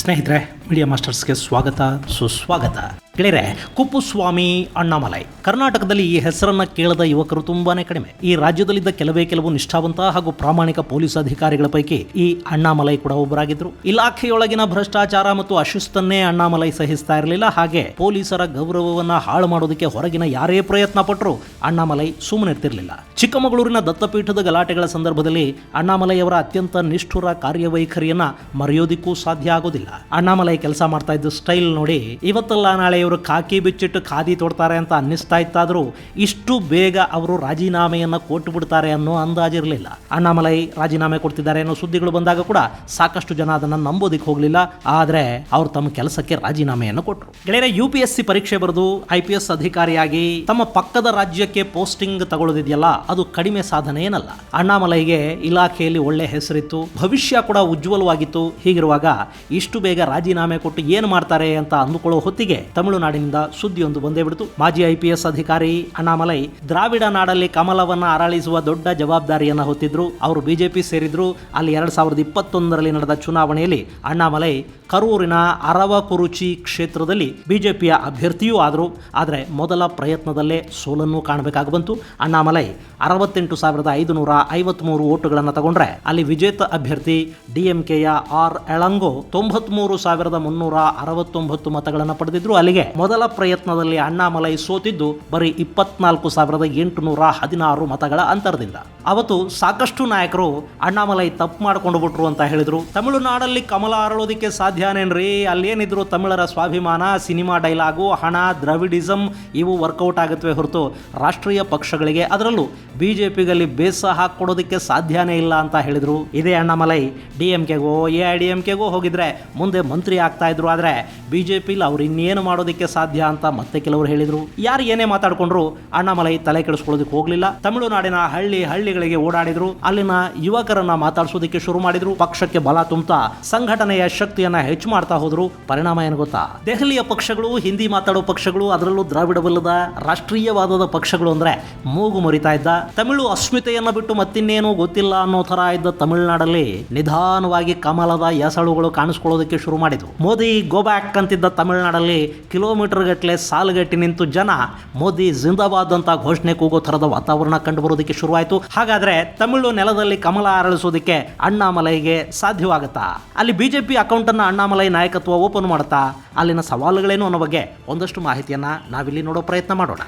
ಸ್ನೇಹಿತರೆ, ಮೀಡಿಯಾ ಮಾಸ್ಟರ್ಸ್ಗೆ ಸ್ವಾಗತ ಸುಸ್ವಾಗತ. ಗೆಳೆಯರೆ, ಕುಪ್ಪುಸ್ವಾಮಿ ಅಣ್ಣಾಮಲೈ ಕರ್ನಾಟಕದಲ್ಲಿ ಈ ಹೆಸರನ್ನ ಕೇಳದ ಯುವಕರು ತುಂಬಾನೇ ಕಡಿಮೆ. ಈ ರಾಜ್ಯದಲ್ಲಿದ್ದ ಕೆಲವು ನಿಷ್ಠಾವಂತ ಹಾಗೂ ಪ್ರಾಮಾಣಿಕ ಪೊಲೀಸ್ ಅಧಿಕಾರಿಗಳ ಪೈಕಿ ಈ ಅಣ್ಣಾಮಲೈ ಕೂಡ ಒಬ್ಬರಾಗಿದ್ರು. ಇಲಾಖೆಯೊಳಗಿನ ಭ್ರಷ್ಟಾಚಾರ ಮತ್ತು ಅಶಿಸ್ತನ್ನೇ ಅಣ್ಣಾಮಲೈ ಸಹಿಸ್ತಾ ಇರಲಿಲ್ಲ. ಹಾಗೆ ಪೊಲೀಸರ ಗೌರವವನ್ನ ಹಾಳು ಮಾಡೋದಕ್ಕೆ ಹೊರಗಿನ ಯಾರೇ ಪ್ರಯತ್ನ ಪಟ್ಟರು ಅಣ್ಣಾಮಲೈ ಸುಮ್ಮನಿರ್ತಿರ್ಲಿಲ್ಲ. ಚಿಕ್ಕಮಗಳೂರಿನ ದತ್ತಪೀಠದ ಗಲಾಟೆಗಳ ಸಂದರ್ಭದಲ್ಲಿ ಅಣ್ಣಾಮಲೈ ಅವರ ಅತ್ಯಂತ ನಿಷ್ಠುರ ಕಾರ್ಯವೈಖರಿಯನ್ನ ಮರೆಯೋದಿಕ್ಕೂ ಸಾಧ್ಯ ಆಗೋದಿಲ್ಲ. ಅಣ್ಣಾಮಲೈ ಕೆಲಸ ಮಾಡ್ತಾ ಇದ್ದ ಸ್ಟೈಲ್ ನೋಡಿ ಇವತ್ತಲ್ಲ ನಾಳೆ ಇವರು ಖಾಕಿ ಬಿಚ್ಚಿಟ್ಟು ಖಾದಿ ತೊಡ್ತಾರೆ ಅಂತ ಅನ್ನಿಸ್ತಾ ಇತ್ತಾದರೂ ಇಷ್ಟು ಬೇಗ ಅವರು ರಾಜೀನಾಮೆಯನ್ನು ಕೊಟ್ಟು ಬಿಡ್ತಾರೆ ಅನ್ನೋ ಅಂದಾಜಿರಲಿಲ್ಲ. ಅಣ್ಣಾಮಲೈ ರಾಜೀನಾಮೆ ಕೊಡ್ತಿದ್ದಾರೆ ಅನ್ನೋ ಸುದ್ದಿಗಳು ಬಂದಾಗ ಕೂಡ ಸಾಕಷ್ಟು ಜನ ಅದನ್ನು ನಂಬೋದಿಕ್ಕೆ ಹೋಗಲಿಲ್ಲ. ಆದರೆ ಅವರು ತಮ್ಮ ಕೆಲಸಕ್ಕೆ ರಾಜೀನಾಮೆಯನ್ನು ಕೊಟ್ಟರು. ಗೆಳೆಯರೆ, UPSC ಪರೀಕ್ಷೆ ಬರೆದು IPS ಅಧಿಕಾರಿಯಾಗಿ ತಮ್ಮ ಪಕ್ಕದ ರಾಜ್ಯಕ್ಕೆ ಪೋಸ್ಟಿಂಗ್ ತಗೊಳ್ಳೋದಿದೆಯಲ್ಲ, ಅದು ಕಡಿಮೆ ಸಾಧನೆ ಏನಲ್ಲ. ಅಣ್ಣಾಮಲೈಗೆ ಇಲಾಖೆಯಲ್ಲಿ ಒಳ್ಳೆ ಹೆಸರಿತ್ತು, ಭವಿಷ್ಯ ಕೂಡ ಉಜ್ವಲವಾಗಿತ್ತು. ಹೀಗಿರುವಾಗ ಇಷ್ಟು ಬೇಗ ರಾಜೀನಾಮೆ ಕೊಟ್ಟು ಏನು ಮಾಡ್ತಾರೆ ಅಂತ ಅಂದುಕೊಳ್ಳೋ ಹೊತ್ತಿಗೆ ತಮಿಳುನಾಡಿನಿಂದ ಸುದ್ದಿಯೊಂದು ಬಂದೇ ಬಿಡ್ತು. ಮಾಜಿ IPS ಅಧಿಕಾರಿ ಅಣ್ಣಾಮಲೈ ದ್ರಾವಿಡ ನಾಡಲ್ಲಿ ಕಮಲವನ್ನ ಅರಳಿಸುವ ದೊಡ್ಡ ಜವಾಬ್ದಾರಿಯನ್ನ ಹೊತ್ತಿದ್ರು. ಅವರು BJP ಸೇರಿದ್ರು. ಅಲ್ಲಿ 2021ರಲ್ಲಿ ನಡೆದ ಚುನಾವಣೆಯಲ್ಲಿ ಅಣ್ಣಾಮಲೈ ಕರೂರಿನ ಅರವಕುರುಚಿ ಕ್ಷೇತ್ರದಲ್ಲಿ BJPಯ ಅಭ್ಯರ್ಥಿಯೂ ಆದರು. ಆದರೆ ಮೊದಲ ಪ್ರಯತ್ನದಲ್ಲೇ ಸೋಲನ್ನು ಕಾಣಬೇಕಾಗಿ ಬಂತು. ಅಣ್ಣಾಮಲೈ 68,553 ಓಟುಗಳನ್ನು ತಗೊಂಡ್ರೆ ಅಲ್ಲಿ ವಿಜೇತ ಅಭ್ಯರ್ಥಿ DMKಯ ಆರ್ ಎಳಂಗೋ 93,369 ಮತಗಳನ್ನು ಪಡೆದಿದ್ರು. ಅಲ್ಲಿಗೆ ಮೊದಲ ಪ್ರಯತ್ನದಲ್ಲಿ ಅಣ್ಣಾಮಲೈ ಸೋತಿದ್ದು ಬರೀ 24,816 ಮತಗಳ ಅಂತರದಿಂದ. ಅವತ್ತು ಸಾಕಷ್ಟು ನಾಯಕರು ಅಣ್ಣಾಮಲೈ ತಪ್ಪು ಮಾಡ್ಕೊಂಡು ಬಿಟ್ರು ಅಂತ ಹೇಳಿದ್ರು. ತಮಿಳುನಾಡಲ್ಲಿ ಕಮಲ ಅರಳೋದಿಕ್ಕೆ ಸಾಧ್ಯನೇನ್ರಿ? ಅಲ್ಲೇನಿದ್ರು ತಮಿಳರ ಸ್ವಾಭಿಮಾನ, ಸಿನಿಮಾ ಡೈಲಾಗು, ಹಣ, ದ್ರವಿಡಿಸಂ ಇವು ವರ್ಕೌಟ್ ಆಗುತ್ತವೆ ಹೊರತು ರಾಷ್ಟ್ರೀಯ ಪಕ್ಷಗಳಿಗೆ, ಅದರಲ್ಲೂ BJPಗಲ್ಲಿ ಬೇಸ ಹಾಕೊಡೋದಕ್ಕೆ ಸಾಧ್ಯನೇ ಇಲ್ಲ ಅಂತ ಹೇಳಿದ್ರು. ಇದೇ ಅಣ್ಣಾಮಲೈ DMKಗೋ AIDMKಗೋ ಹೋಗಿದ್ರೆ ಮುಂದೆ ಮಂತ್ರಿ ಆಗ್ತಾ ಇದ್ರು. ಆದರೆ BJPಲಿ ಅವ್ರು ಇನ್ನೇನು ಮಾಡೋದಕ್ಕೆ ಸಾಧ್ಯ ಅಂತ ಮತ್ತೆ ಕೆಲವರು ಹೇಳಿದ್ರು. ಯಾರು ಏನೇ ಮಾತಾಡ್ಕೊಂಡ್ರು ಅಣ್ಣಾಮಲೈ ತಲೆ ಕೆಡಿಸ್ಕೊಳ್ಳೋದಕ್ಕೆ ಹೋಗ್ಲಿಲ್ಲ. ತಮಿಳುನಾಡಿನ ಹಳ್ಳಿಗಳಿಗೆ ಓಡಾಡಿದ್ರು. ಅಲ್ಲಿನ ಯುವಕರನ್ನ ಮಾತಾಡ್ಸೋದಕ್ಕೆ ಶುರು ಮಾಡಿದ್ರು. ಪಕ್ಷಕ್ಕೆ ಬಲ ತುಂಬುತ್ತಾ ಸಂಘಟನೆಯ ಶಕ್ತಿಯನ್ನ ಹೆಚ್ಚು ಮಾಡ್ತಾ ಹೋದ್ರು. ಪರಿಣಾಮ ಏನು ಗೊತ್ತಾ? ದೆಹಲಿಯ ಪಕ್ಷಗಳು, ಹಿಂದಿ ಮಾತಾಡೋ ಪಕ್ಷಗಳು, ಅದರಲ್ಲೂ ದ್ರಾವಿಡವಲ್ಲದ ರಾಷ್ಟ್ರೀಯವಾದದ ಪಕ್ಷಗಳು ಅಂದ್ರೆ ಮೂಗು ಮುರಿತಾ ಇದ್ದ. ತಮಿಳು ಅಸ್ಮಿತೆಯನ್ನ ಬಿಟ್ಟು ಮತ್ತಿನ್ನೇನು ಗೊತ್ತಿಲ್ಲ ಅನ್ನೋ ತರ ಇದ್ದ ತಮಿಳುನಾಡಲ್ಲಿ ನಿಧಾನವಾಗಿ ಕಮಲದ ಎಸಳುಗಳು ಕಾಣಿಸ್ಕೊಳ್ಳೋದಕ್ಕೆ ಶುರು ಮಾಡಿದ್ವು. ಮೋದಿ ಗೋ ಬ್ಯಾಕ್ ಅಂತಿದ್ದ ತಮಿಳುನಾಡಲ್ಲಿ ಕಿಲೋಮೀಟರ್ ಗಟ್ಟಲೆ ಸಾಲುಗಟ್ಟಿ ನಿಂತು ಜನ ಮೋದಿ ಜಿಂದಾಬಾದ್ ಅಂತ ಘೋಷಣೆ ಕೂಗೋ ಥರದ ವಾತಾವರಣ ಕಂಡು ಬರೋದಕ್ಕೆ ಶುರುವಾಯಿತು. ಹಾಗಾದ್ರೆ ತಮಿಳು ನೆಲದಲ್ಲಿ ಕಮಲ ಅರಳಿಸೋದಕ್ಕೆ ಅಣ್ಣಾಮಲೈಗೆ ಸಾಧ್ಯವಾಗುತ್ತಾ? ಅಲ್ಲಿ BJP ಅಕೌಂಟ್ ಅನ್ನ ಅಣ್ಣಾಮಲೈ ನಾಯಕತ್ವ ಓಪನ್ ಮಾಡುತ್ತಾ? ಅಲ್ಲಿನ ಸವಾಲುಗಳೇನು ಅನ್ನೋ ಬಗ್ಗೆ ಒಂದಷ್ಟು ಮಾಹಿತಿಯನ್ನ ನಾವಿಲ್ಲಿ ನೋಡೋ ಪ್ರಯತ್ನ ಮಾಡೋಣ.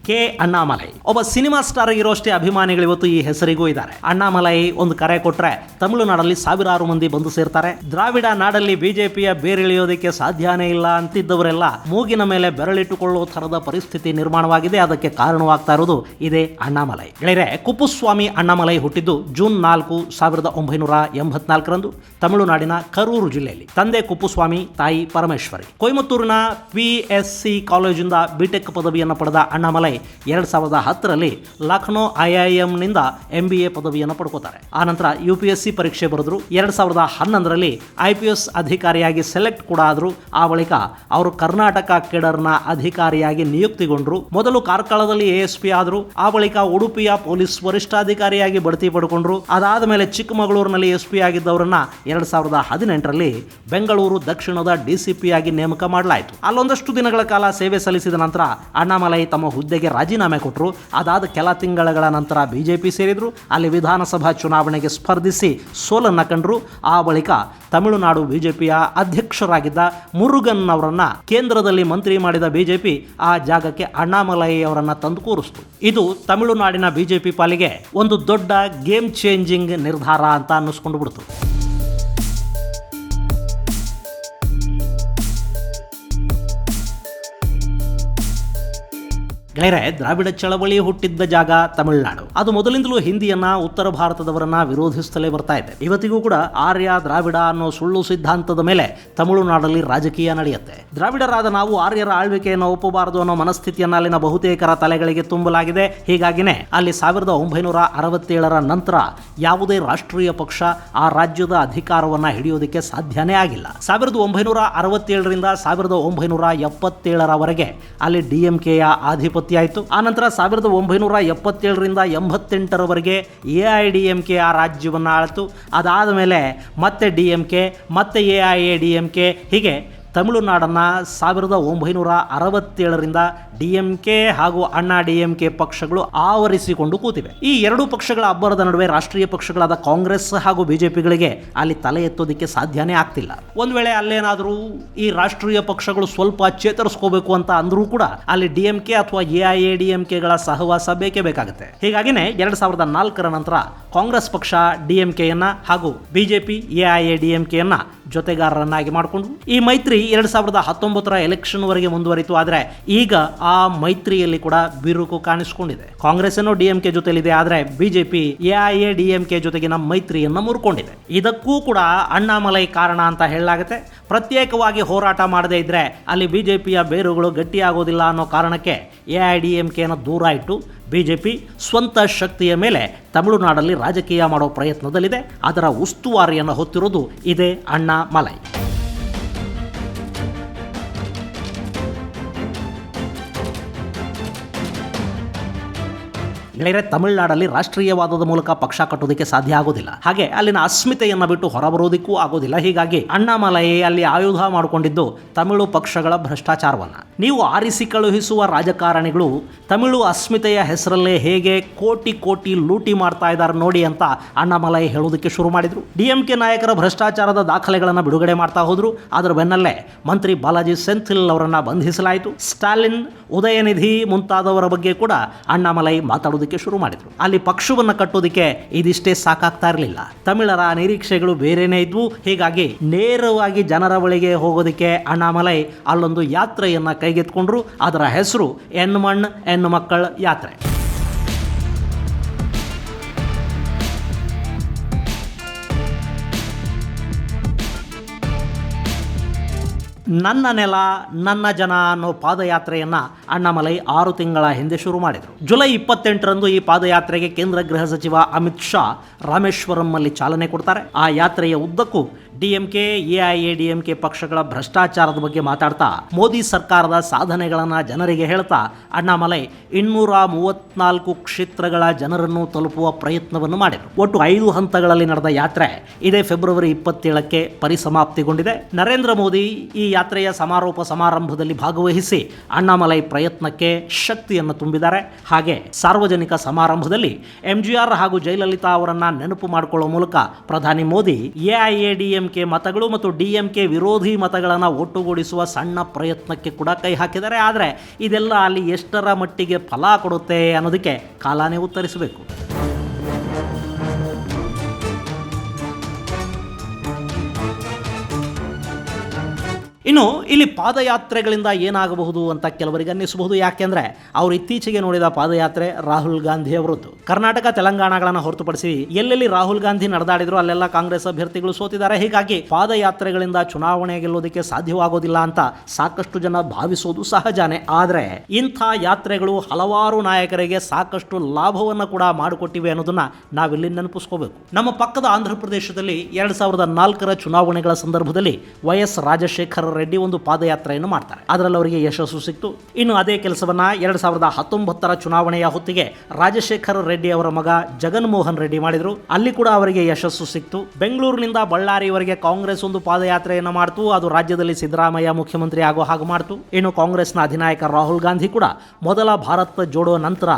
ಕೆ ಅಣ್ಣಾಮಲೈ ಒಬ್ಬ ಸಿನಿಮಾ ಸ್ಟಾರ್ ಇರೋಷ್ಟೇ ಅಭಿಮಾನಿಗಳು ಇವತ್ತು ಈ ಹೆಸರಿಗೂ ಇದ್ದಾರೆ. ಅಣ್ಣಾಮಲೈ ಒಂದು ಕರೆ ಕೊಟ್ರೆ ತಮಿಳುನಾಡಲ್ಲಿ ಸಾವಿರಾರು ಮಂದಿ ಬಂದು ಸೇರ್ತಾರೆ. ದ್ರಾವಿಡ ನಾಡಲ್ಲಿ BJPಯ ಬೇರಿಳಿಯೋದಕ್ಕೆ ಸಾಧ್ಯನೇ ಇಲ್ಲ ಅಂತಿದ್ದವರೆಲ್ಲ ಮೂಗಿನ ಮೇಲೆ ಬೆರಳಿಟ್ಟುಕೊಳ್ಳುವ ಥರದ ಪರಿಸ್ಥಿತಿ ನಿರ್ಮಾಣವಾಗಿದೆ. ಅದಕ್ಕೆ ಕಾರಣವಾಗ್ತಾ ಇರೋದು ಇದೇ ಅಣ್ಣಾಮಲೈ. ಗೆಳೆಯರೆ, ಕುಪ್ಪುಸ್ವಾಮಿ ಅಣ್ಣಾಮಲೈ ಹುಟ್ಟಿದ್ದು ಜೂನ್ 4, 1984ರಂದು ತಮಿಳುನಾಡಿನ ಕರೂರು ಜಿಲ್ಲೆಯಲ್ಲಿ. ತಂದೆ ಕುಪ್ಪುಸ್ವಾಮಿ, ತಾಯಿ ಪರಮೇಶ್ವರಿ. ಕೊಯಮತ್ತೂರಿನ PSC ಕಾಲೇಜಿಂದ B.Tech ಪದವಿಯನ್ನು ಪಡೆದ ಅಣ್ಣಾಮಲೈ 2010ರಲ್ಲಿ ಲಕ್ನೋ IIMನಿಂದ MBA ಪದವಿಯನ್ನು ಪಡ್ಕೋತಾರೆ. ಆನಂತರ UPSC ಪರೀಕ್ಷೆ ಬರೆದ್ರು. 2011ರಲ್ಲಿ IPS ಅಧಿಕಾರಿಯಾಗಿ ಸೆಲೆಕ್ಟ್ ಕೂಡ ಆದರು. ಆ ಬಳಿಕ ಅವರು ಕರ್ನಾಟಕ ಕೇಡರ್ನ ಅಧಿಕಾರಿಯಾಗಿ ನಿಯುಕ್ತಿಗೊಂಡ್ರು. ಮೊದಲು ಕಾರ್ಕಳದಲ್ಲಿ ASP ಆದರು. ಆ ಬಳಿಕ ಉಡುಪಿಯ ಪೊಲೀಸ್ ವರಿಷ್ಠಾಧಿಕಾರಿಯಾಗಿ ಬಡ್ತಿ ಪಡ್ಕೊಂಡ್ರು. ಅದಾದ ಮೇಲೆ ಚಿಕ್ಕಮಗಳೂರಿನಲ್ಲಿ SP ಆಗಿದ್ದವರನ್ನ 2018ರಲ್ಲಿ ಬೆಂಗಳೂರು ದಕ್ಷಿಣದ DCP ಆಗಿ ನೇಮಕ ಮಾಡಲಾಯಿತು. ಅಲ್ಲೊಂದಷ್ಟು ದಿನಗಳ ಕಾಲ ಸೇವೆ ಸಲ್ಲಿಸಿದ ನಂತರ ಅಣ್ಣಾಮಲೈ ತಮ್ಮ ಹುದ್ದೆಗೆ ರಾಜೀನಾಮೆ ಕೊಟ್ಟರು. ಅದಾದ ಕೆಲ ತಿಂಗಳ ನಂತರ BJP ಸೇರಿದ್ರು. ಅಲ್ಲಿ ವಿಧಾನಸಭಾ ಚುನಾವಣೆಗೆ ಸ್ಪರ್ಧಿಸಿ ಸೋಲನ್ನ ಕಂಡ್ರು. ಆ ಬಳಿಕ ತಮಿಳುನಾಡು BJPಯ ಅಧ್ಯಕ್ಷರಾಗಿದ್ದ ಮುರುಗನ್ ಅವರನ್ನ ಕೇಂದ್ರದಲ್ಲಿ ಮಂತ್ರಿ ಮಾಡಿದ BJP ಆ ಜಾಗಕ್ಕೆ ಅಣ್ಣಾಮಲೈ ಅವರನ್ನ ತಂದು ಕೂರಿಸಿತು. ಇದು ತಮಿಳುನಾಡಿನ BJP ಪಾಲಿಗೆ ಒಂದು ದೊಡ್ಡ ಗೇಮ್ ಚೇಂಜಿಂಗ್ ನಿರ್ಧಾರ ಅಂತ ಅನ್ನಿಸ್ಕೊಂಡು ಬಿಡ್ತು. ಗೆಳೆಯರೆ, ದ್ರಾವಿಡ ಚಳವಳಿ ಹುಟ್ಟಿದ್ದ ಜಾಗ ತಮಿಳುನಾಡು. ಅದು ಮೊದಲಿಂದಲೂ ಹಿಂದಿಯನ್ನ, ಉತ್ತರ ಭಾರತದವರನ್ನ ವಿರೋಧಿಸುತ್ತಲೇ ಬರ್ತಾ ಇದೆ. ಇವತ್ತಿಗೂ ಕೂಡ ಆರ್ಯ ದ್ರಾವಿಡ ಅನ್ನೋ ಸುಳ್ಳು ಸಿದ್ಧಾಂತದ ಮೇಲೆ ತಮಿಳುನಾಡಲ್ಲಿ ರಾಜಕೀಯ ನಡೆಯುತ್ತೆ. ದ್ರಾವಿಡರಾದ ನಾವು ಆರ್ಯರ ಆಳ್ವಿಕೆಯನ್ನು ಒಪ್ಪಬಾರದು ಅನ್ನೋ ಮನಸ್ಥಿತಿಯನ್ನ ಅಲ್ಲಿನ ಬಹುತೇಕರ ತಲೆಗಳಿಗೆ ತುಂಬಲಾಗಿದೆ. ಹೀಗಾಗಿನೇ ಅಲ್ಲಿ 1967ರ ನಂತರ ಯಾವುದೇ ರಾಷ್ಟ್ರೀಯ ಪಕ್ಷ ಆ ರಾಜ್ಯದ ಅಧಿಕಾರವನ್ನ ಹಿಡಿಯೋದಕ್ಕೆ ಸಾಧ್ಯನೇ ಆಗಿಲ್ಲ. 1967ರಿಂದ 1977ರವರೆಗೆ ಅಲ್ಲಿ DMKಯ ಆಧಿಪತ್ಯ ನಿವೃತ್ತಿಯಾಯಿತು. ಆನಂತರ 1977ರಿಂದ 88ರವರೆಗೆ AIADMK ಆ ರಾಜ್ಯವನ್ನು ಆಳಿತು. ಅದಾದ ಮೇಲೆ ಮತ್ತೆ DMK, ಮತ್ತೆ AIADMK, ಹೀಗೆ ತಮಿಳುನಾಡನ್ನು 1967ರಿಂದ DMK ಹಾಗೂ ಅಣ್ಣಾ DMK ಪಕ್ಷಗಳು ಆವರಿಸಿಕೊಂಡು ಕೂತಿವೆ. ಈ ಎರಡೂ ಪಕ್ಷಗಳ ಅಬ್ಬರದ ನಡುವೆ ರಾಷ್ಟ್ರೀಯ ಪಕ್ಷಗಳಾದ ಕಾಂಗ್ರೆಸ್ ಹಾಗೂ ಬಿಜೆಪಿಗಳಿಗೆ ಅಲ್ಲಿ ತಲೆ ಎತ್ತೋದಕ್ಕೆ ಸಾಧ್ಯನೇ ಆಗ್ತಿಲ್ಲ. ಒಂದು ವೇಳೆ ಅಲ್ಲೇನಾದರೂ ಈ ರಾಷ್ಟ್ರೀಯ ಪಕ್ಷಗಳು ಸ್ವಲ್ಪ ಚೇತರಿಸ್ಕೋಬೇಕು ಅಂತ ಅಂದ್ರೂ ಕೂಡ ಅಲ್ಲಿ DMK ಅಥವಾ AIADMKಗಳ ಸಹವಾಸ ಬೇಕೇ ಬೇಕಾಗುತ್ತೆ. ಹೀಗಾಗಿನೇ 2004ರ ನಂತರ ಕಾಂಗ್ರೆಸ್ ಪಕ್ಷ DMKಯನ್ನ ಹಾಗೂ ಬಿಜೆಪಿ AIADMKಯನ್ನ ಜೊತೆಗಾರರನ್ನಾಗಿ ಮಾಡಿಕೊಂಡು ಈ ಮೈತ್ರಿ 2019ರ ಎಲೆಕ್ಷನ್ ವರೆಗೆ ಮುಂದುವರಿತು. ಆದರೆ ಈಗ ಆ ಮೈತ್ರಿಯಲ್ಲಿ ಕೂಡ ಬಿರುಕು ಕಾಣಿಸಿಕೊಂಡಿದೆ. ಕಾಂಗ್ರೆಸ್ ಏನೋ DMK ಜೊತೆಲಿದೆ, ಆದರೆ ಬಿಜೆಪಿ AIADMK ಜೊತೆಗಿನ ಮೈತ್ರಿಯನ್ನು ಮುರ್ಕೊಂಡಿದೆ. ಇದಕ್ಕೂ ಕೂಡ ಅಣ್ಣಾಮಲೈ ಕಾರಣ ಅಂತ ಹೇಳಲಾಗುತ್ತೆ. ಪ್ರತ್ಯೇಕವಾಗಿ ಹೋರಾಟ ಮಾಡದೇ ಇದ್ರೆ ಅಲ್ಲಿ ಬಿಜೆಪಿಯ ಬೇರುಗಳು ಗಟ್ಟಿಯಾಗೋದಿಲ್ಲ ಅನ್ನೋ ಕಾರಣಕ್ಕೆ AIADMKನ ದೂರ ಇಟ್ಟು ಬಿಜೆಪಿ ಸ್ವಂತ ಶಕ್ತಿಯ ಮೇಲೆ ತಮಿಳುನಾಡಲ್ಲಿ ರಾಜಕೀಯ ಮಾಡೋ ಪ್ರಯತ್ನದಲ್ಲಿದೆ. ಅದರ ಉಸ್ತುವಾರಿಯನ್ನು ಹೊತ್ತಿರೋದು ಇದೇ ಅಣ್ಣಾಮಲೈ. ಗೆಳೆಯರೆ, ತಮಿಳುನಾಡಲ್ಲಿ ರಾಷ್ಟ್ರೀಯವಾದದ ಮೂಲಕ ಪಕ್ಷ ಕಟ್ಟೋದಕ್ಕೆ ಸಾಧ್ಯ ಆಗೋದಿಲ್ಲ. ಹಾಗೆ ಅಲ್ಲಿನ ಅಸ್ಮಿತೆಯನ್ನು ಬಿಟ್ಟು ಹೊರಬರೋದಕ್ಕೂ ಆಗೋದಿಲ್ಲ. ಹೀಗಾಗಿ ಅಣ್ಣಾಮಲೈ ಅಲ್ಲಿ ಆಯುಧ ಮಾಡಿಕೊಂಡಿದ್ದು ತಮಿಳು ಪಕ್ಷಗಳ ಭ್ರಷ್ಟಾಚಾರವನ್ನ. ನೀವು ಆರಿಸಿ ಕಳುಹಿಸುವ ರಾಜಕಾರಣಿಗಳು ತಮಿಳು ಅಸ್ಮಿತೆಯ ಹೆಸರಲ್ಲೇ ಹೇಗೆ ಕೋಟಿ ಕೋಟಿ ಲೂಟಿ ಮಾಡ್ತಾ ಇದ್ದಾರೆ ನೋಡಿ ಅಂತ ಅಣ್ಣಾಮಲೈ ಹೇಳೋದಕ್ಕೆ ಶುರು ಮಾಡಿದ್ರು. DMK ನಾಯಕರ ಭ್ರಷ್ಟಾಚಾರದ ದಾಖಲೆಗಳನ್ನು ಬಿಡುಗಡೆ ಮಾಡ್ತಾ ಹೋದ್ರು. ಅದರ ಬೆನ್ನಲ್ಲೇ ಮಂತ್ರಿ ಬಾಲಾಜಿ ಸೆಂಥಿಲ್ ಅವರನ್ನ ಬಂಧಿಸಲಾಯಿತು. ಸ್ಟಾಲಿನ್, ಉದಯನಿಧಿ ಮುಂತಾದವರ ಬಗ್ಗೆ ಕೂಡ ಅಣ್ಣಾಮಲೈ ಮಾತಾಡೋದಕ್ಕೆ ಶುರು ಮಾಡಿದ್ರು. ಅಲ್ಲಿ ಪಕ್ಷವನ್ನು ಕಟ್ಟೋದಕ್ಕೆ ಇದಿಷ್ಟೇ ಸಾಕಾಗ್ತಾ ಇರಲಿಲ್ಲ. ತಮಿಳರ ನಿರೀಕ್ಷೆಗಳು ಬೇರೆನೇ ಇದ್ವು. ಹೀಗಾಗಿ ನೇರವಾಗಿ ಜನರ ಬಳಿಗೆ ಹೋಗೋದಕ್ಕೆ ಅಣ್ಣಾಮಲೈ ಅಲ್ಲೊಂದು ಯಾತ್ರೆಯನ್ನ ಕೈಗೆತ್ಕೊಂಡ್ರು. ಅದರ ಹೆಸರು ಎನ್ಮಣ್ ಹೆಣ್ಣು ಮಕ್ಕಳ ಯಾತ್ರೆ. ನನ್ನ ನೆಲ ನನ್ನ ಜನ ಅನ್ನೋ ಪಾದಯಾತ್ರೆಯನ್ನು ಅಣ್ಣಾಮಲೈ 6 ತಿಂಗಳ ಹಿಂದೆ ಶುರು ಮಾಡಿದರು. ಜುಲೈ 28ರಂದು ಈ ಪಾದಯಾತ್ರೆಗೆ ಕೇಂದ್ರ ಗೃಹ ಸಚಿವ ಅಮಿತ್ ಶಾ ರಾಮೇಶ್ವರಂನಲ್ಲಿ ಚಾಲನೆ ಕೊಡ್ತಾರೆ. ಆ ಯಾತ್ರೆಯ ಉದ್ದಕ್ಕೂ DMK, AIADMK ಪಕ್ಷಗಳ ಭ್ರಷ್ಟಾಚಾರದ ಬಗ್ಗೆ ಮಾತಾಡ್ತಾ ಮೋದಿ ಸರ್ಕಾರದ ಸಾಧನೆಗಳನ್ನು ಜನರಿಗೆ ಹೇಳ್ತಾ ಅಣ್ಣಾಮಲೈ 234 ಕ್ಷೇತ್ರಗಳ ಜನರನ್ನು ತಲುಪುವ ಪ್ರಯತ್ನವನ್ನು ಮಾಡಿದರು. ಒಟ್ಟು 5 ಹಂತಗಳಲ್ಲಿ ನಡೆದ ಯಾತ್ರೆ ಇದೇ ಫೆಬ್ರವರಿ 27ಕ್ಕೆ ಪರಿಸಮಾಪ್ತಿಗೊಂಡಿದೆ. ನರೇಂದ್ರ ಮೋದಿ ಈ ಯಾತ್ರೆಯ ಸಮಾರೋಪ ಸಮಾರಂಭದಲ್ಲಿ ಭಾಗವಹಿಸಿ ಅಣ್ಣಾಮಲೈ ಪ್ರಯತ್ನಕ್ಕೆ ಶಕ್ತಿಯನ್ನು ತುಂಬಿದ್ದಾರೆ. ಹಾಗೆ ಸಾರ್ವಜನಿಕ ಸಮಾರಂಭದಲ್ಲಿ MGR ಹಾಗೂ ಜಯಲಲಿತಾ ಅವರನ್ನ ನೆನಪು ಮಾಡಿಕೊಳ್ಳುವ ಮೂಲಕ ಪ್ರಧಾನಿ ಮೋದಿ AIADMK ಮತಗಳು ಮತ್ತು DMK ವಿರೋಧಿ ಮತಗಳನ್ನು ಒಟ್ಟುಗೂಡಿಸುವ ಸಣ್ಣ ಪ್ರಯತ್ನಕ್ಕೆ ಕೂಡ ಕೈ ಹಾಕಿದ್ದಾರೆ. ಆದರೆ ಇದೆಲ್ಲ ಅಲ್ಲಿ ಎಷ್ಟರ ಮಟ್ಟಿಗೆ ಫಲ ಕೊಡುತ್ತೆ ಅನ್ನೋದಕ್ಕೆ ಕಾಲಾನೇ ಉತ್ತರಿಸಬೇಕು. ಇನ್ನು ಇಲ್ಲಿ ಪಾದಯಾತ್ರೆಗಳಿಂದ ಏನಾಗಬಹುದು ಅಂತ ಕೆಲವರಿಗೆ ಅನ್ನಿಸಬಹುದು. ಯಾಕೆಂದರೆ ಅವರು ಇತ್ತೀಚೆಗೆ ನೋಡಿದ ಪಾದಯಾತ್ರೆ ರಾಹುಲ್ ಗಾಂಧಿ ಅವರದ್ದು. ಕರ್ನಾಟಕ, ತೆಲಂಗಾಣಗಳನ್ನು ಹೊರತುಪಡಿಸಿ ಎಲ್ಲೆಲ್ಲಿ ರಾಹುಲ್ ಗಾಂಧಿ ನಡೆದಾಡಿದ್ರು ಅಲ್ಲೆಲ್ಲ ಕಾಂಗ್ರೆಸ್ ಅಭ್ಯರ್ಥಿಗಳು ಸೋತಿದ್ದಾರೆ. ಹೀಗಾಗಿ ಪಾದಯಾತ್ರೆಗಳಿಂದ ಚುನಾವಣೆ ಗೆಲ್ಲೋದಕ್ಕೆ ಸಾಧ್ಯವಾಗೋದಿಲ್ಲ ಅಂತ ಸಾಕಷ್ಟು ಜನ ಭಾವಿಸೋದು ಸಹಜಾನೆ. ಆದರೆ ಇಂಥ ಯಾತ್ರೆಗಳು ಹಲವಾರು ನಾಯಕರಿಗೆ ಸಾಕಷ್ಟು ಲಾಭವನ್ನು ಕೂಡ ಮಾಡಿಕೊಟ್ಟಿವೆ ಅನ್ನೋದನ್ನ ನಾವಿಲ್ಲಿ ನೆನಪಿಸ್ಕೋಬೇಕು. ನಮ್ಮ ಪಕ್ಕದ ಆಂಧ್ರ ಪ್ರದೇಶದಲ್ಲಿ 2004ರ ಚುನಾವಣೆಗಳ ಸಂದರ್ಭದಲ್ಲಿ YS ರಾಜಶೇಖರ ರೆಡ್ಡಿ ಒಂದು ಪಾದಯಾತ್ರೆಯನ್ನು ಮಾಡ್ತಾರೆ. ಅದರಲ್ಲಿ ಅವರಿಗೆ ಯಶಸ್ಸು ಸಿಕ್ತು. ಇನ್ನು ಅದೇ ಕೆಲಸವನ್ನ 2019ರ ಚುನಾವಣೆಯ ಹೊತ್ತಿಗೆ ರಾಜಶೇಖರ ರೆಡ್ಡಿ ಅವರ ಮಗ ಜಗನ್ಮೋಹನ್ ರೆಡ್ಡಿ ಮಾಡಿದ್ರು. ಅಲ್ಲಿ ಕೂಡ ಅವರಿಗೆ ಯಶಸ್ಸು ಸಿಕ್ತು. ಬೆಂಗಳೂರಿನಿಂದ ಬಳ್ಳಾರಿವರೆಗೆ ಕಾಂಗ್ರೆಸ್ ಒಂದು ಪಾದಯಾತ್ರೆಯನ್ನು ಮಾಡ್ತು. ಅದು ರಾಜ್ಯದಲ್ಲಿ ಸಿದ್ದರಾಮಯ್ಯ ಮುಖ್ಯಮಂತ್ರಿ ಆಗೋ ಹಾಗೆ ಮಾಡ್ತು. ಇನ್ನು ಕಾಂಗ್ರೆಸ್ನ ಅಧಿನಾಯಕ ರಾಹುಲ್ ಗಾಂಧಿ ಕೂಡ ಮೊದಲ ಭಾರತ್ ಜೋಡೋ ನಂತರ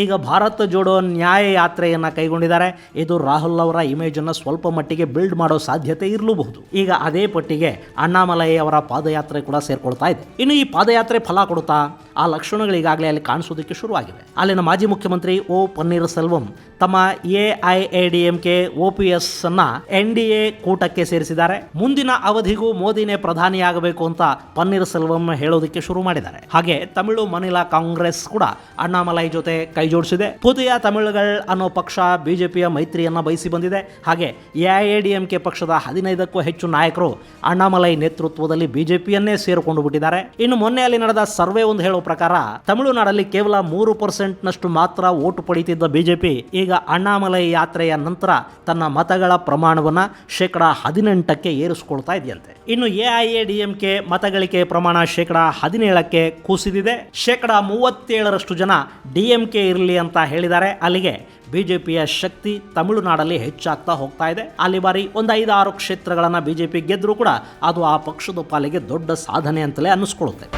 ಈಗ ಭಾರತ್ ಜೋಡೋ ನ್ಯಾಯ ಯಾತ್ರೆಯನ್ನ ಕೈಗೊಂಡಿದ್ದಾರೆ. ಇದು ರಾಹುಲ್ ಅವರ ಇಮೇಜ್ ಅನ್ನು ಸ್ವಲ್ಪ ಮಟ್ಟಿಗೆ ಬಿಲ್ಡ್ ಮಾಡೋ ಸಾಧ್ಯತೆ ಇರಲೂಬಹುದು. ಈಗ ಅದೇ ಪಟ್ಟಿಗೆ ಅಣ್ಣಾಮಲೈ ಅವರ ಪಾದಯಾತ್ರೆ ಕೂಡ ಸೇರ್ಕೊಳ್ತಾ ಇದೆ. ಇನ್ನು ಈ ಪಾದಯಾತ್ರೆ ಫಲ ಕೊಡುತ್ತಾ? ಆ ಲಕ್ಷಣಗಳು ಈಗಾಗಲೇ ಅಲ್ಲಿ ಕಾಣಿಸೋದಕ್ಕೆ ಶುರುವಾಗಿವೆ. ಅಲ್ಲಿನ ಮಾಜಿ ಮುಖ್ಯಮಂತ್ರಿ O ಪನ್ನೀರ್ಸೆಲ್ವಂ ತಮ್ಮ AIADMK OPS ಅನ್ನ NDA ಕೂಟಕ್ಕೆ ಸೇರಿಸಿದ್ದಾರೆ. ಮುಂದಿನ ಅವಧಿಗೂ ಮೋದಿನೇ ಪ್ರಧಾನಿಯಾಗಬೇಕು ಅಂತ ಪನ್ನೀರ್ಸೆಲ್ವಂ ಹೇಳೋದಕ್ಕೆ ಶುರು ಮಾಡಿದ್ದಾರೆ. ಹಾಗೆ ತಮಿಳು ಮನಿಲಾ ಕಾಂಗ್ರೆಸ್ ಕೂಡ ಅಣ್ಣಾಮಲೈ ಜೊತೆ ಕೈ ಜೋಡಿಸಿದೆ. ಪುದಿಯ ತಮಿಳುಗಳ್ ಅನ್ನೋ ಪಕ್ಷ ಬಿಜೆಪಿಯ ಮೈತ್ರಿಯನ್ನ ಬಯಸಿ ಬಂದಿದೆ. ಹಾಗೆ AIADMK ಪಕ್ಷದ 15ಕ್ಕೂ ಹೆಚ್ಚು ನಾಯಕರು ಅಣ್ಣಾಮಲೈ ನೇತೃತ್ವದಲ್ಲಿ ಬಿಜೆಪಿಯನ್ನೇ ಸೇರಿಕೊಂಡು ಬಿಟ್ಟಿದ್ದಾರೆ. ಇನ್ನು ಮೊನ್ನೆ ಅಲ್ಲಿ ನಡೆದ ಸರ್ವೆ ಒಂದು ಹೇಳೋ ಪ್ರಕಾರ ತಮಿಳುನಾಡಲ್ಲಿ ಕೇವಲ 3% ಮಾತ್ರ ಓಟು ಪಡೆಯುತ್ತಿದ್ದ ಬಿಜೆಪಿ ಈಗ ಅಣ್ಣಾಮಲೈ ಯಾತ್ರೆಯ ನಂತರ ತನ್ನ ಮತಗಳ ಪ್ರಮಾಣವನ್ನ 18% ಏರಿಸಿಕೊಳ್ತಾ ಇದೆಯಂತೆ. ಇನ್ನು ಎಐಎಡಿಎಂಕೆ ಮತಗಳಿಕೆ ಪ್ರಮಾಣ 17% ಕುಸಿದಿದೆ. 37% ಜನ ಡಿಎಂಕೆ ಇರಲಿ ಅಂತ ಹೇಳಿದ್ದಾರೆ. ಅಲ್ಲಿಗೆ ಬಿಜೆಪಿಯ ಶಕ್ತಿ ತಮಿಳುನಾಡಲ್ಲಿ ಹೆಚ್ಚಾಗ್ತಾ ಹೋಗ್ತಾ ಇದೆ. ಅಲ್ಲಿ ಬಾರಿ ಒಂದು 5-6 ಕ್ಷೇತ್ರಗಳನ್ನು ಬಿಜೆಪಿ ಗೆದ್ದರೂ ಕೂಡ ಅದು ಆ ಪಕ್ಷದ ಪಾಲಿಗೆ ದೊಡ್ಡ ಸಾಧನೆ ಅಂತಲೇ ಅನ್ನಿಸ್ಕೊಳ್ಳುತ್ತೆ.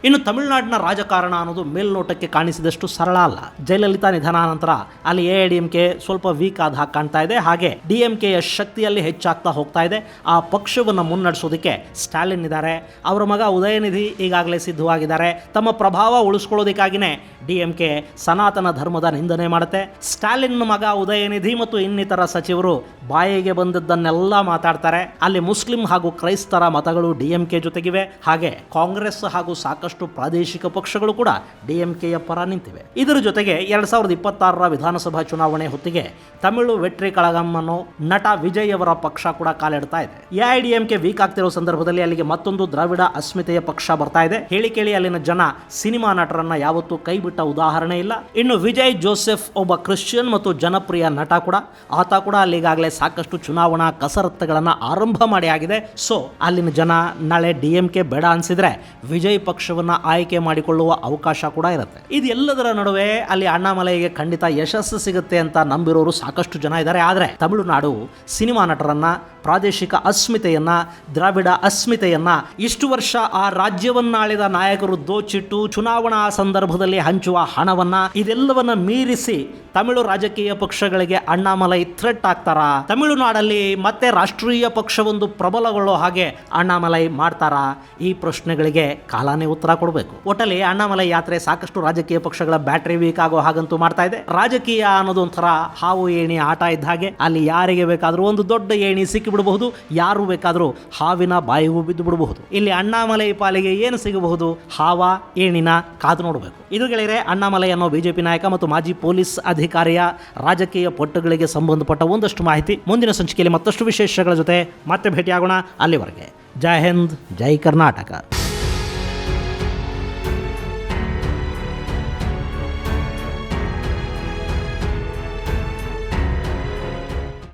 ಇನ್ನು ತಮಿಳುನಾಡಿನ ರಾಜಕಾರಣ ಅನ್ನೋದು ಮೇಲ್ನೋಟಕ್ಕೆ ಕಾಣಿಸಿದಷ್ಟು ಸರಳ ಅಲ್ಲ. ಜಯಲಲಿತಾ ನಿಧನ ನಂತರ ಅಲ್ಲಿ ಎಐಡಿಎಂಕೆ ಸ್ವಲ್ಪ ವೀಕ್ ಆದ ಹಾಗೆ ಕಾಣ್ತಾ ಇದೆ. ಹಾಗೆ ಡಿಎಂಕೆಯ ಶಕ್ತಿಯಲ್ಲಿ ಹೆಚ್ಚಾಗ್ತಾ ಹೋಗ್ತಾ ಇದೆ. ಆ ಪಕ್ಷವನ್ನು ಮುನ್ನಡೆಸೋದಕ್ಕೆ ಸ್ಟಾಲಿನ್ ಇದ್ದಾರೆ. ಅವರ ಮಗ ಉದಯನಿಧಿ ಈಗಾಗಲೇ ಸಿದ್ಧವಾಗಿದ್ದಾರೆ. ತಮ್ಮ ಪ್ರಭಾವ ಉಳಿಸ್ಕೊಳ್ಳೋದಕ್ಕಾಗಿಯೇ ಡಿಎಂಕೆ ಸನಾತನ ಧರ್ಮದ ನಿಂದನೆ ಮಾಡುತ್ತೆ. ಸ್ಟಾಲಿನ್ ಮಗ ಉದಯನಿಧಿ ಮತ್ತು ಇನ್ನಿತರ ಸಚಿವರು ಬಾಯಿಗೆ ಬಂದದ್ದನ್ನೆಲ್ಲ ಮಾತಾಡ್ತಾರೆ. ಅಲ್ಲಿ ಮುಸ್ಲಿಂ ಹಾಗೂ ಕ್ರೈಸ್ತರ ಮತಗಳು ಡಿಎಂಕೆ ಜೊತೆಗಿವೆ. ಹಾಗೆ ಕಾಂಗ್ರೆಸ್ ಹಾಗೂ ಸಾಕಷ್ಟು ಪ್ರಾದೇಶಿಕ ಪಕ್ಷಗಳು ಕೂಡ ಡಿಎಂಕೆಯ ಪರ ನಿಂತಿವೆ. ಇದರ ಜೊತೆಗೆ 2026 ವಿಧಾನಸಭಾ ಚುನಾವಣೆ ಹೊತ್ತಿಗೆ ತಮಿಳು ವೆಟ್ರಿ ಕಳಗಂ ಅನ್ನೋ ನಟ ವಿಜಯ್ ಅವರ ಪಕ್ಷ ಕೂಡ ಕಾಲಿಡ್ತಾ ಇದೆ. ಎಐಡಿಎಂಕೆ ವೀಕ್ ಆಗ್ತಿರೋ ಸಂದರ್ಭದಲ್ಲಿ ಅಲ್ಲಿಗೆ ಮತ್ತೊಂದು ದ್ರಾವಿಡ ಅಸ್ಮಿತೆಯ ಪಕ್ಷ ಬರ್ತಾ ಇದೆ. ಹೇಳಿ ಕೇಳಿ ಅಲ್ಲಿನ ಜನ ಸಿನಿಮಾ ನಟರನ್ನ ಯಾವತ್ತೂ ಕೈಬಿಟ್ಟ ಉದಾಹರಣೆ ಇಲ್ಲ. ಇನ್ನು ವಿಜಯ್ ಜೋಸೆಫ್ ಒಬ್ಬ ಕ್ರಿಶ್ಚಿಯನ್ ಮತ್ತು ಜನಪ್ರಿಯ ನಟ ಕೂಡ. ಆತ ಕೂಡ ಅಲ್ಲಿಗಾಗಲೇ ಸಾಕಷ್ಟು ಚುನಾವಣಾ ಕಸರತ್ತುಗಳನ್ನ ಆರಂಭ ಮಾಡಿ ಆಗಿದೆ. ಸೊ ಅಲ್ಲಿನ ಜನ ನಾಳೆ ಡಿಎಂಕೆ ಬೇಡ ಅನ್ಸಿದ್ರೆ ವಿಜಯ್ ಪಕ್ಷವನ್ನು ಆಯ್ಕೆ ಮಾಡಿಕೊಳ್ಳುವ ಅವಕಾಶ ಕೂಡ ಇರುತ್ತೆ. ಇದೆಲ್ಲದರ ನಡುವೆ ಅಲ್ಲಿ ಅಣ್ಣಾಮಲೈಗೆ ಖಂಡಿತ ಯಶಸ್ಸು ಸಿಗುತ್ತೆ ಅಂತ ನಂಬಿರೋರು ಸಾಕಷ್ಟು ಜನ ಇದ್ದಾರೆ. ಆದರೆ ತಮಿಳುನಾಡು ಸಿನಿಮಾ ನಟರನ್ನ, ಪ್ರಾದೇಶಿಕ ಅಸ್ಮಿತೆಯನ್ನ, ದ್ರಾವಿಡ ಅಸ್ಮಿತೆಯನ್ನ ಇಷ್ಟು ವರ್ಷ ಆ ರಾಜ್ಯವನ್ನಾಳಿದ ನಾಯಕರು ದೋಚಿಟ್ಟು ಚುನಾವಣಾ ಸಂದರ್ಭದಲ್ಲಿ ಹಂಚುವ ಹಣವನ್ನ ಇದೆಲ್ಲವನ್ನ ಮೀರಿಸಿ ತಮಿಳು ರಾಜಕೀಯ ಪಕ್ಷಗಳಿಗೆ ಅಣ್ಣಾಮಲೈ ಥ್ರೆಟ್ ಆಗ್ತಾರಾ? ತಮಿಳುನಾಡಲ್ಲಿ ಮತ್ತೆ ರಾಷ್ಟ್ರೀಯ ಪಕ್ಷವೊಂದು ಪ್ರಬಲಗೊಳ್ಳೋ ಹಾಗೆ ಅಣ್ಣಾಮಲೈ ಮಾಡ್ತಾರಾ? ಈ ಪ್ರಶ್ನೆಗಳಿಗೆ ಕಾಲಾನೇ ಉತ್ತರ ಕೊಡಬೇಕು. ಒಟ್ಟಲ್ಲಿ ಅಣ್ಣಾಮಲೈ ಯಾತ್ರೆ ಸಾಕಷ್ಟು ರಾಜಕೀಯ ಪಕ್ಷಗಳ ಬ್ಯಾಟ್ರಿ ವೀಕ್ ಆಗೋ ಹಾಗಂತೂ ಮಾಡ್ತಾ ಇದೆ. ರಾಜಕೀಯ ಅನ್ನೋದು ಒಂಥರ ಹಾವು ಏಣಿ ಆಟ ಇದ್ದ ಹಾಗೆ. ಅಲ್ಲಿ ಯಾರಿಗೆ ಬೇಕಾದರೂ ಒಂದು ದೊಡ್ಡ ಏಣಿ ಸಿಕ್ಕಿ ಬಿಡಬಹುದು, ಯಾರು ಬೇಕಾದರೂ ಹಾವಿನ ಬಾಯಿಗೂ ಬಿದ್ದು ಬಿಡಬಹುದು. ಇಲ್ಲಿ ಅಣ್ಣಾಮಲೈ ಪಾಲಿಗೆ ಏನು ಸಿಗಬಹುದು? ಹಾವ ಏಣಿನ ಕಾದು ನೋಡಬೇಕು. ಇದು ಗೆಳೆಯರೆ, ಅಣ್ಣಾಮಲೈ ಅನ್ನೋ ಬಿಜೆಪಿ ನಾಯಕ ಮತ್ತು ಮಾಜಿ ಪೊಲೀಸ್ ಅಧಿಕಾರಿಯ ರಾಜಕೀಯ ಪಟ್ಟುಗಳಿಗೆ ಸಂಬಂಧಪಟ್ಟ ಒಂದಷ್ಟು ಮಾಹಿತಿ. ಮುಂದಿನ ಸಂಚಿಕೆಯಲ್ಲಿ ಮತ್ತಷ್ಟು ವಿಶೇಷಗಳ ಜೊತೆ ಮತ್ತೆ ಭೇಟಿಯಾಗೋಣ. ಅಲ್ಲಿವರೆಗೆ ಜೈ ಹಿಂದ್, ಜೈ ಕರ್ನಾಟಕ.